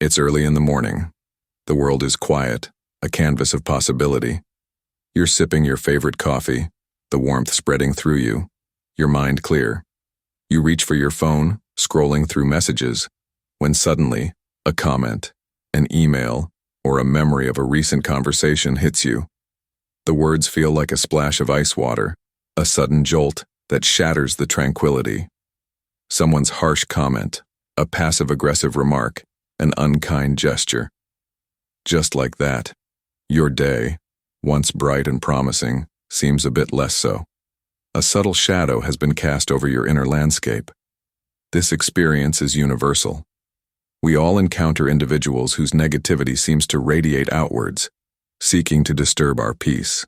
It's early in the morning. The world is quiet, a canvas of possibility. You're sipping your favorite coffee, the warmth spreading through you, your mind clear. You reach for your phone, scrolling through messages, when suddenly, a comment, an email, or a memory of a recent conversation hits you. The words feel like a splash of ice water, a sudden jolt that shatters the tranquility. Someone's harsh comment, a passive-aggressive remark, an unkind gesture. Just like that, your day, once bright and promising, seems a bit less so. A subtle shadow has been cast over your inner landscape. This experience is universal. We all encounter individuals whose negativity seems to radiate outwards, seeking to disturb our peace.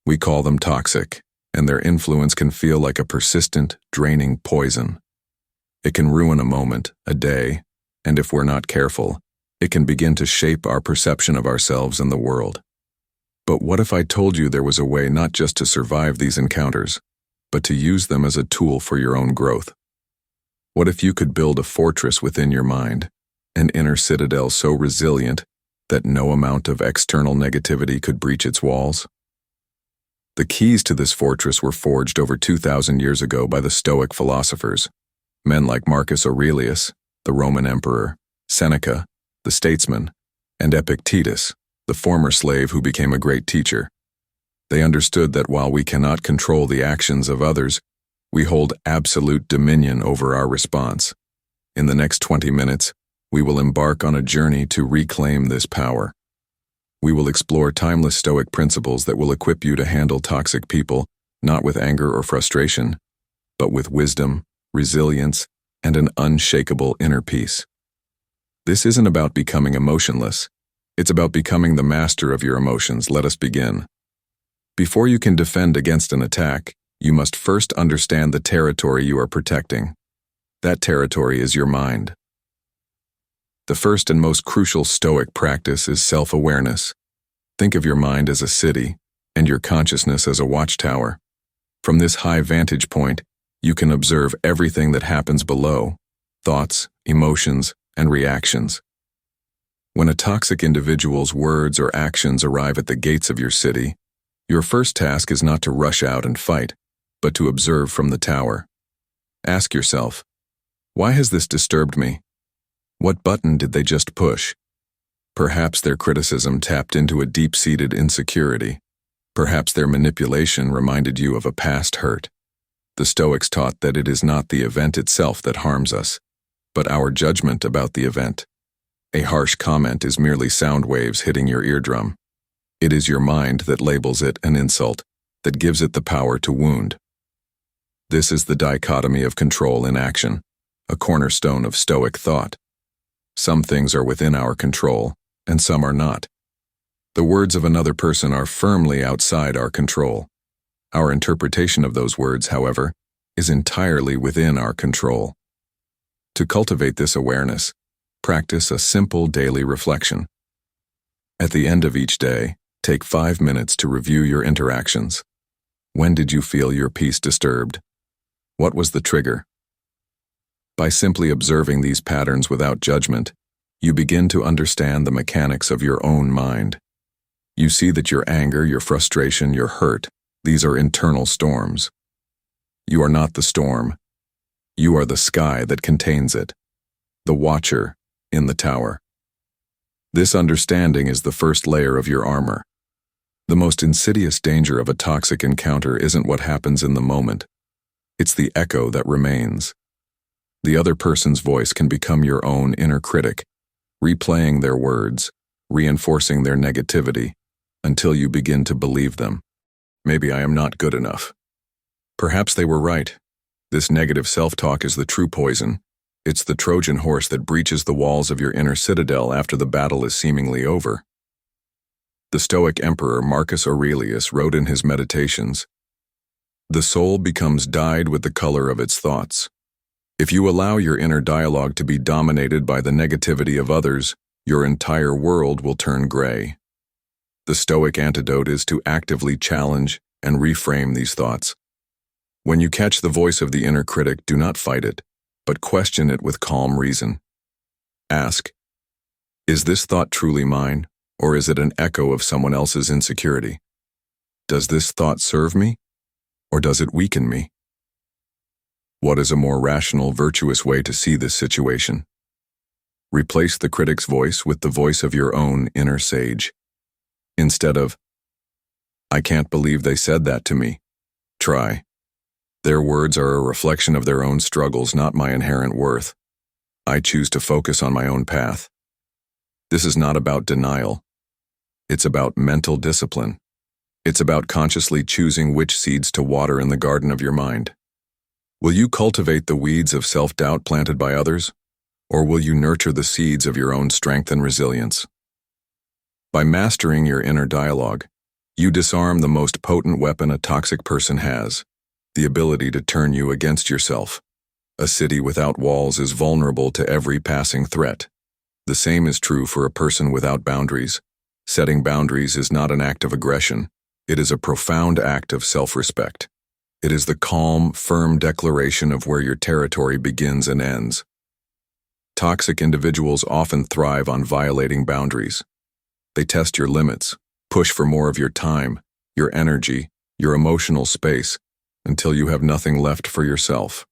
We call them toxic, and their influence can feel like a persistent, draining poison. It can ruin a moment, a day, and if we're not careful, it can begin to shape our perception of ourselves and the world. But what if I told you there was a way not just to survive these encounters, but to use them as a tool for your own growth? What if you could build a fortress within your mind, an inner citadel so resilient that no amount of external negativity could breach its walls? The keys to this fortress were forged over 2,000 years ago by the Stoic philosophers, men like Marcus Aurelius, the Roman emperor, Seneca, the statesman, and Epictetus, the former slave who became a great teacher. They understood that while we cannot control the actions of others, we hold absolute dominion over our response. In the next 20 minutes, we will embark on a journey to reclaim this power. We will explore timeless Stoic principles that will equip you to handle toxic people, not with anger or frustration, but with wisdom, resilience, and an unshakable inner peace. This isn't about becoming emotionless. It's about becoming the master of your emotions. Let us begin. Before you can defend against an attack, you must first understand the territory you are protecting. That territory is your mind. The first and most crucial Stoic practice is self-awareness. Think of your mind as a city, and your consciousness as a watchtower. From this high vantage point, you can observe everything that happens below: thoughts, emotions, and reactions. When a toxic individual's words or actions arrive at the gates of your city, your first task is not to rush out and fight, but to observe from the tower. Ask yourself, why has this disturbed me? What button did they just push? Perhaps their criticism tapped into a deep-seated insecurity. Perhaps their manipulation reminded you of a past hurt. The Stoics taught that it is not the event itself that harms us, but our judgment about the event. A harsh comment is merely sound waves hitting your eardrum. It is your mind that labels it an insult, that gives it the power to wound. This is the dichotomy of control in action, a cornerstone of Stoic thought. Some things are within our control, and some are not. The words of another person are firmly outside our control. Our interpretation of those words, however, is entirely within our control. To cultivate this awareness, practice a simple daily reflection. At the end of each day, take 5 minutes to review your interactions. When did you feel your peace disturbed? What was the trigger? By simply observing these patterns without judgment, you begin to understand the mechanics of your own mind. You see that your anger, your frustration, your hurt, these are internal storms. You are not the storm. You are the sky that contains it, the watcher in the tower. This understanding is the first layer of your armor. The most insidious danger of a toxic encounter isn't what happens in the moment. It's the echo that remains. The other person's voice can become your own inner critic, replaying their words, reinforcing their negativity, until you begin to believe them. Maybe I am not good enough. Perhaps they were right. This negative self-talk is the true poison. It's the Trojan horse that breaches the walls of your inner citadel after the battle is seemingly over. The Stoic emperor Marcus Aurelius wrote in his Meditations, "The soul becomes dyed with the color of its thoughts." If you allow your inner dialogue to be dominated by the negativity of others, your entire world will turn gray. The Stoic antidote is to actively challenge and reframe these thoughts. When you catch the voice of the inner critic, do not fight it, but question it with calm reason. Ask, Is this thought truly mine, or is it an echo of someone else's insecurity? Does this thought serve me, or does it weaken me? What is a more rational, virtuous way to see this situation? Replace the critic's voice with the voice of your own inner sage. Instead of, "I can't believe they said that to me," try, "Their words are a reflection of their own struggles, not my inherent worth. I choose to focus on my own path." This is not about denial. It's about mental discipline. It's about consciously choosing which seeds to water in the garden of your mind. Will you cultivate the weeds of self-doubt planted by others, or will you nurture the seeds of your own strength and resilience? By mastering your inner dialogue, you disarm the most potent weapon a toxic person has, the ability to turn you against yourself. A city without walls is vulnerable to every passing threat. The same is true for a person without boundaries. Setting boundaries is not an act of aggression. It is a profound act of self-respect. It is the calm, firm declaration of where your territory begins and ends. Toxic individuals often thrive on violating boundaries. They test your limits, push for more of your time, your energy, your emotional space, until you have nothing left for yourself.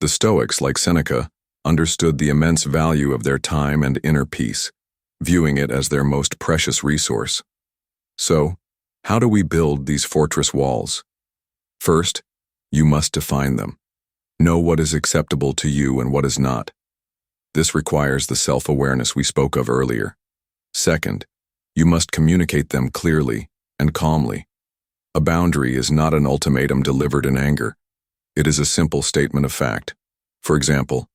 The Stoics, like Seneca, understood the immense value of their time and inner peace, viewing it as their most precious resource. So, how do we build these fortress walls? First, you must define them. Know what is acceptable to you and what is not. This requires the self-awareness we spoke of earlier. Second, you must communicate them clearly and calmly. A boundary is not an ultimatum delivered in anger. It is a simple statement of fact. For example,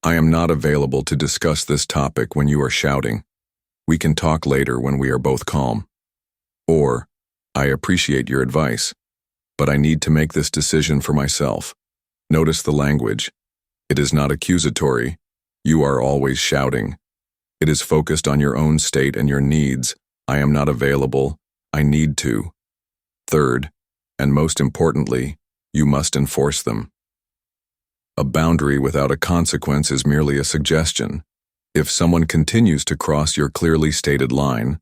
"I am not available to discuss this topic when you are shouting. We can talk later when we are both calm." Or, "I appreciate your advice, but I need to make this decision for myself." Notice the language. It is not accusatory. "You are always shouting." It is focused on your own state and your needs. "I am not available. I need to." Third, and most importantly, you must enforce them. A boundary without a consequence is merely a suggestion. If someone continues to cross your clearly stated line,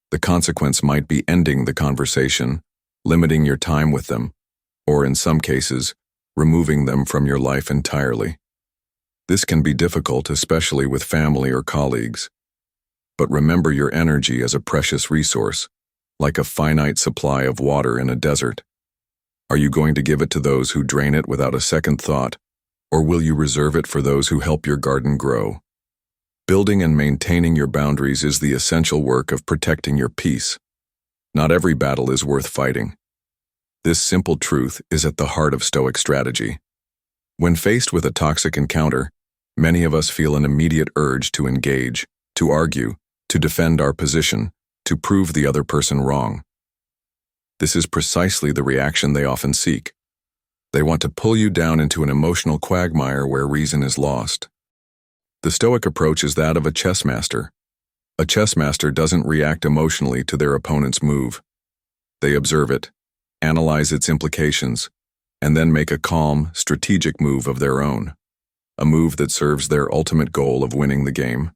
the consequence might be ending the conversation, limiting your time with them, or in some cases, removing them from your life entirely. This can be difficult, especially with family or colleagues. But remember your energy as a precious resource, like a finite supply of water in a desert. Are you going to give it to those who drain it without a second thought, or will you reserve it for those who help your garden grow? Building and maintaining your boundaries is the essential work of protecting your peace. Not every battle is worth fighting. This simple truth is at the heart of Stoic strategy. When faced with a toxic encounter, many of us feel an immediate urge to engage, to argue, to defend our position, to prove the other person wrong. This is precisely the reaction they often seek. They want to pull you down into an emotional quagmire where reason is lost. The Stoic approach is that of a chess master. A chess master doesn't react emotionally to their opponent's move. They observe it, analyze its implications, and then make a calm, strategic move of their own. A move that serves their ultimate goal of winning the game,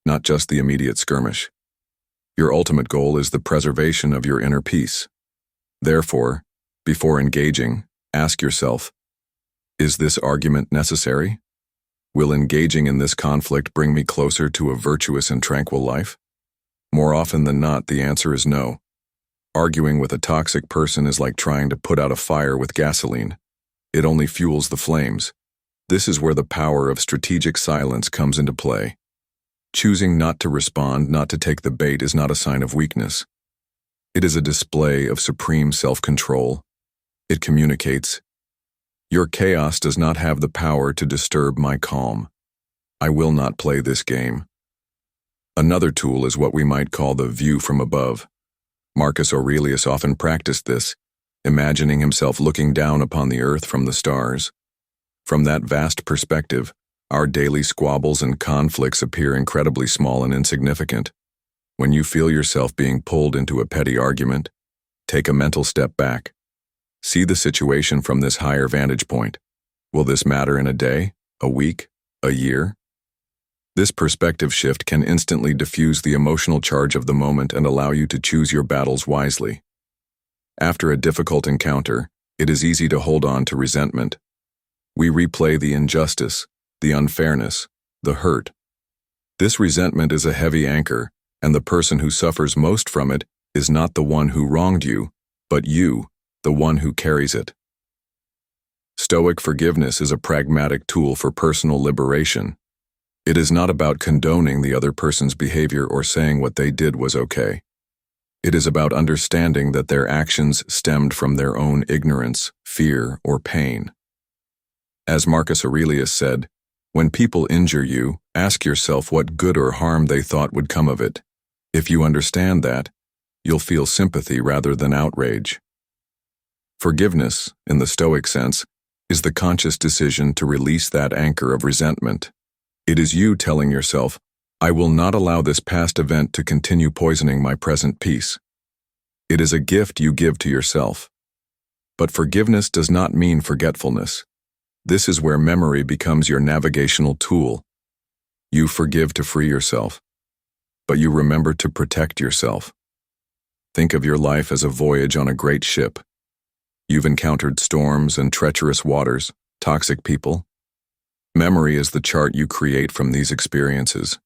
not just the immediate skirmish. Your ultimate goal is the preservation of your inner peace. Therefore, before engaging, ask yourself, is this argument necessary? Will engaging in this conflict bring me closer to a virtuous and tranquil life? More often than not, the answer is no. Arguing with a toxic person is like trying to put out a fire with gasoline. It only fuels the flames. This is where the power of strategic silence comes into play. Choosing not to respond, not to take the bait, is not a sign of weakness. It is a display of supreme self-control. It communicates, "Your chaos does not have the power to disturb my calm. I will not play this game." Another tool is what we might call the view from above. Marcus Aurelius often practiced this, imagining himself looking down upon the earth from the stars. From that vast perspective, our daily squabbles and conflicts appear incredibly small and insignificant. When you feel yourself being pulled into a petty argument, take a mental step back. See the situation from this higher vantage point. Will this matter in a day, a week, a year? This perspective shift can instantly diffuse the emotional charge of the moment and allow you to choose your battles wisely. After a difficult encounter, it is easy to hold on to resentment. We replay the injustice, the unfairness, the hurt. This resentment is a heavy anchor, and the person who suffers most from it is not the one who wronged you, but you, the one who carries it. Stoic forgiveness is a pragmatic tool for personal liberation. It is not about condoning the other person's behavior or saying what they did was okay. It is about understanding that their actions stemmed from their own ignorance, fear, or pain. As Marcus Aurelius said, "When people injure you, ask yourself what good or harm they thought would come of it. If you understand that, you'll feel sympathy rather than outrage." Forgiveness, in the Stoic sense, is the conscious decision to release that anchor of resentment. It is you telling yourself, "I will not allow this past event to continue poisoning my present peace." It is a gift you give to yourself. But forgiveness does not mean forgetfulness. This is where memory becomes your navigational tool. You forgive to free yourself, but you remember to protect yourself. Think of your life as a voyage on a great ship. You've encountered storms and treacherous waters, toxic people. Memory is the chart you create from these experiences.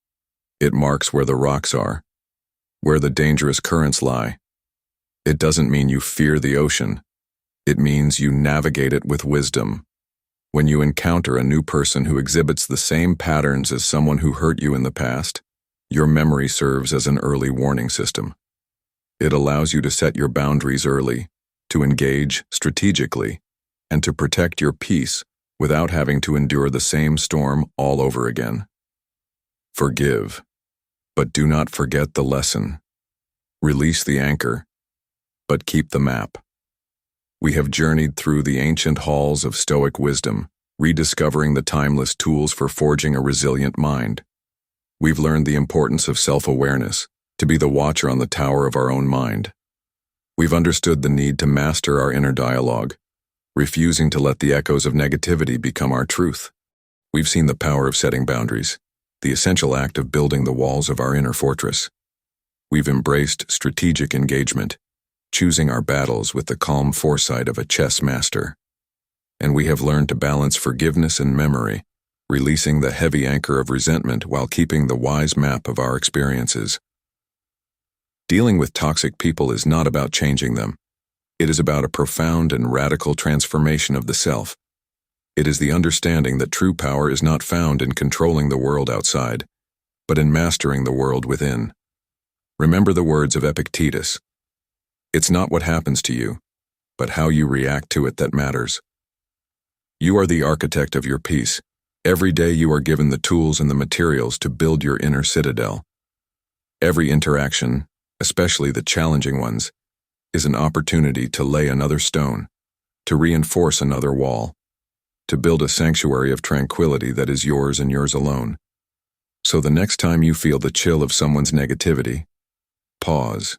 It marks where the rocks are, where the dangerous currents lie. It doesn't mean you fear the ocean. It means you navigate it with wisdom. When you encounter a new person who exhibits the same patterns as someone who hurt you in the past, your memory serves as an early warning system. It allows you to set your boundaries early, to engage strategically, and to protect your peace without having to endure the same storm all over again. Forgive, but do not forget the lesson. Release the anchor, but keep the map. We have journeyed through the ancient halls of Stoic wisdom, rediscovering the timeless tools for forging a resilient mind. We've learned the importance of self-awareness, to be the watcher on the tower of our own mind. We've understood the need to master our inner dialogue, refusing to let the echoes of negativity become our truth. We've seen the power of setting boundaries, the essential act of building the walls of our inner fortress. We've embraced strategic engagement, choosing our battles with the calm foresight of a chess master. And we have learned to balance forgiveness and memory, releasing the heavy anchor of resentment while keeping the wise map of our experiences. Dealing with toxic people is not about changing them. It is about a profound and radical transformation of the self. It is the understanding that true power is not found in controlling the world outside, but in mastering the world within. Remember the words of Epictetus. It's not what happens to you, but how you react to it that matters. You are the architect of your peace. Every day you are given the tools and the materials to build your inner citadel. Every interaction, especially the challenging ones, is an opportunity to lay another stone, to reinforce another wall, to build a sanctuary of tranquility that is yours and yours alone. So the next time you feel the chill of someone's negativity, pause,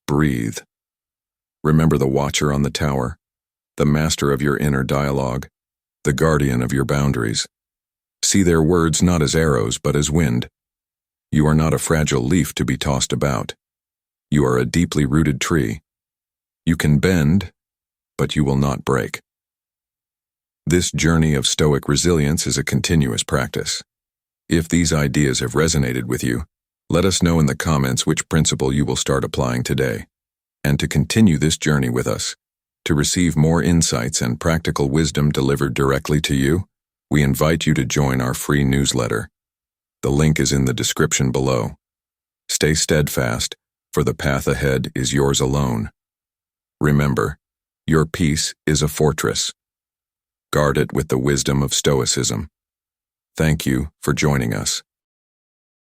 breathe. Remember the watcher on the tower, the master of your inner dialogue, the guardian of your boundaries. See their words not as arrows but as wind. You are not a fragile leaf to be tossed about. You are a deeply rooted tree. You can bend, but you will not break. This journey of Stoic resilience is a continuous practice. If these ideas have resonated with you, let us know in the comments which principle you will start applying today. And to continue this journey with us, to receive more insights and practical wisdom delivered directly to you, we invite you to join our free newsletter. The link is in the description below. Stay steadfast, for the path ahead is yours alone. Remember, your peace is a fortress. Guard it with the wisdom of Stoicism. Thank you for joining us.